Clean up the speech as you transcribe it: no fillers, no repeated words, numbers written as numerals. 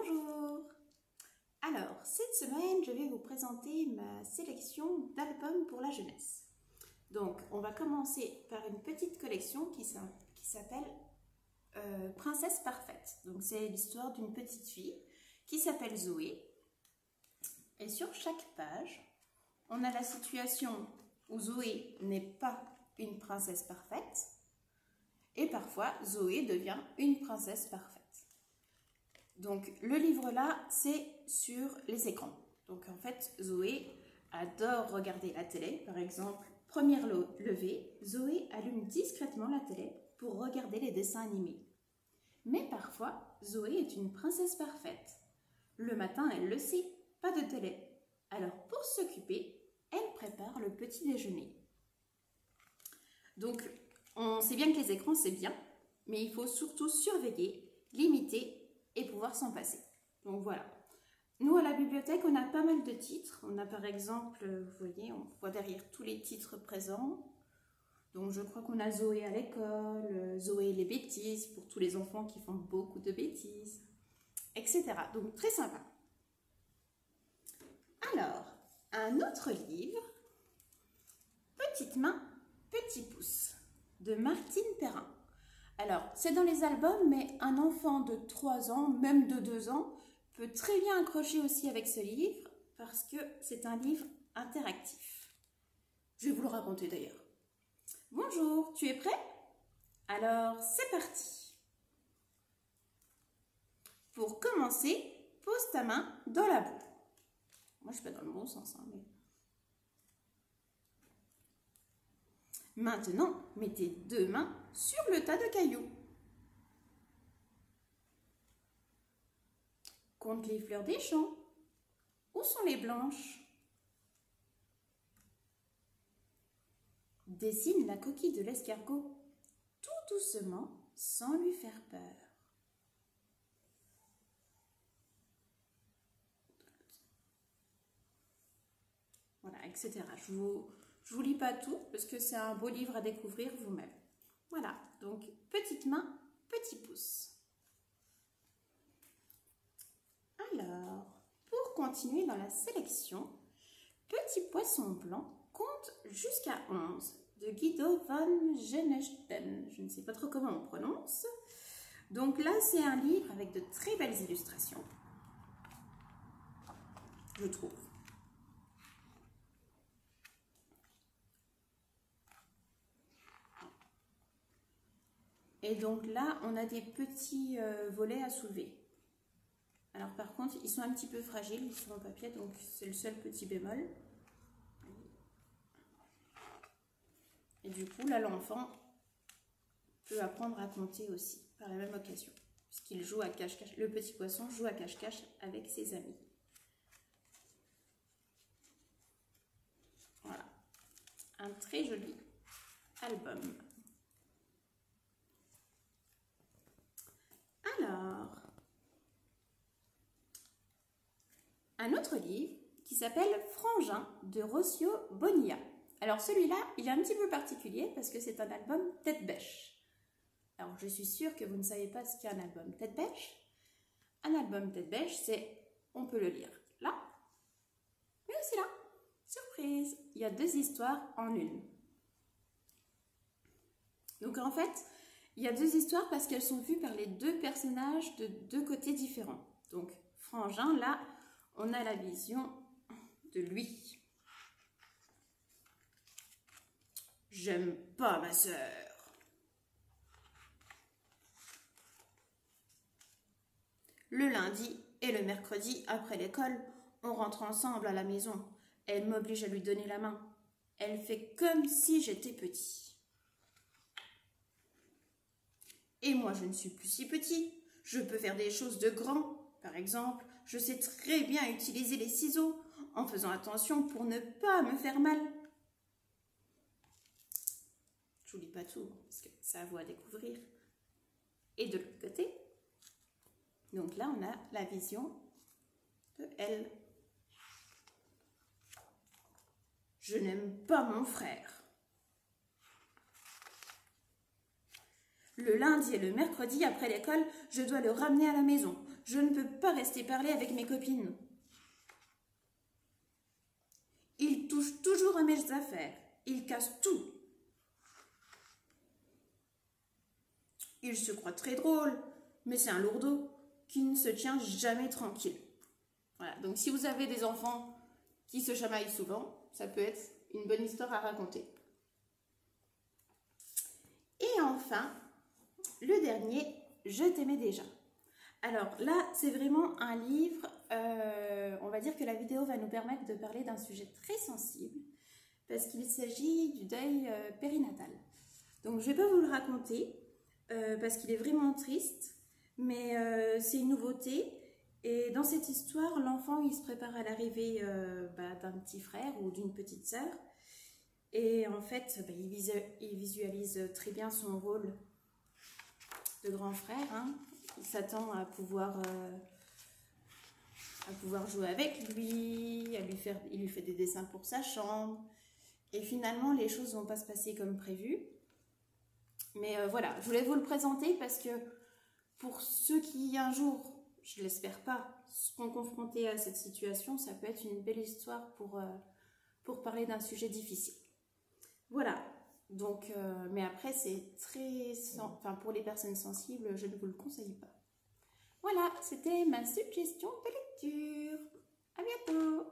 Bonjour! Alors, cette semaine, je vais vous présenter ma sélection d'albums pour la jeunesse. Donc, on va commencer par une petite collection qui s'appelle Princesse Parfaite. Donc, c'est l'histoire d'une petite fille qui s'appelle Zoé. Et sur chaque page, on a la situation où Zoé n'est pas une princesse parfaite. Et parfois, Zoé devient une princesse parfaite. Donc, le livre-là, c'est sur les écrans. Donc, en fait, Zoé adore regarder la télé. Par exemple, première levée, Zoé allume discrètement la télé pour regarder les dessins animés. Mais parfois, Zoé est une princesse parfaite. Le matin, elle le sait, pas de télé. Alors, pour s'occuper, elle prépare le petit déjeuner. Donc, on sait bien que les écrans, c'est bien, mais il faut surtout surveiller, limiter et pouvoir s'en passer. Donc voilà. Nous, à la bibliothèque, on a pas mal de titres. On a par exemple, vous voyez, on voit derrière tous les titres présents. Donc je crois qu'on a Zoé à l'école, Zoé et les bêtises, pour tous les enfants qui font beaucoup de bêtises, etc. Donc très sympa. Alors, un autre livre, Petite main, petit pouce, de Martine Perrin. Alors, c'est dans les albums, mais un enfant de 3 ans, même de 2 ans, peut très bien accrocher aussi avec ce livre parce que c'est un livre interactif. Je vais vous le raconter d'ailleurs. Bonjour, tu es prêt? Alors, c'est parti. Pour commencer, pose ta main dans la boue. Moi, je ne suis pas dans le bon sens, hein, mais... Maintenant, mets tes 2 mains sur le tas de cailloux. Compte les fleurs des champs. Où sont les blanches? Dessine la coquille de l'escargot, tout doucement, sans lui faire peur. Voilà, etc. Je vous lis pas tout parce que c'est un beau livre à découvrir vous-même. Voilà, donc petite main, petit pouce. Alors, pour continuer dans la sélection, Petit poisson blanc compte jusqu'à 11 de Guido van Genechten. Je ne sais pas trop comment on prononce. Donc là, c'est un livre avec de très belles illustrations, je trouve. Et donc là, on a des petits volets à soulever. Alors par contre, ils sont un petit peu fragiles, ils sont en papier, donc c'est le seul petit bémol. Et du coup, là, l'enfant peut apprendre à compter aussi, par la même occasion, puisqu'il joue à cache-cache. Le petit poisson joue à cache-cache avec ses amis. Voilà, un très joli album. Alors, un autre livre qui s'appelle Frangin de Rocio Bonilla. Alors celui-là, il est un petit peu particulier parce que c'est un album tête bêche. Alors je suis sûre que vous ne savez pas ce qu'est un album tête bêche. Un album tête bêche, c'est, on peut le lire là, mais aussi là. Surprise, il y a 2 histoires en une. Donc en fait, il y a 2 histoires parce qu'elles sont vues par les 2 personnages de 2 côtés différents. Donc Frangin, là, on a la vision de lui. J'aime pas ma sœur. Le lundi et le mercredi, après l'école, on rentre ensemble à la maison. Elle m'oblige à lui donner la main. Elle fait comme si j'étais petit. Et moi, je ne suis plus si petit. Je peux faire des choses de grand. Par exemple, je sais très bien utiliser les ciseaux en faisant attention pour ne pas me faire mal. Je vous lis pas tout, parce que c'est à vous à découvrir. Et de l'autre côté, donc là, on a la vision de elle. Je n'aime pas mon frère. Le lundi et le mercredi, après l'école, je dois le ramener à la maison. Je ne peux pas pas rester parler avec mes copines. Il touche toujours à mes affaires. Il casse tout. Il se croit très drôle, mais c'est un lourdeau qui ne se tient jamais tranquille. Voilà, donc si vous avez des enfants qui se chamaillent souvent, ça peut être une bonne histoire à raconter. Et enfin, le dernier, Je t'aimais déjà. Alors là, c'est vraiment un livre, on va dire que la vidéo va nous permettre de parler d'un sujet très sensible, parce qu'il s'agit du deuil périnatal. Donc je ne vais pas vous le raconter, parce qu'il est vraiment triste, mais c'est une nouveauté. Et dans cette histoire, l'enfant il se prépare à l'arrivée d'un petit frère ou d'une petite sœur. Et en fait, il visualise très bien son rôle de grand frère. Hein. Il s'attend à pouvoir jouer avec lui, il lui fait des dessins pour sa chambre. Et finalement, les choses ne vont pas se passer comme prévu. Mais voilà, je voulais vous le présenter parce que pour ceux qui un jour, je ne l'espère pas, seront confrontés à cette situation, ça peut être une belle histoire pour parler d'un sujet difficile. Voilà, donc, mais après c'est pour les personnes sensibles, je ne vous le conseille pas. Voilà, c'était ma suggestion de lecture. À bientôt!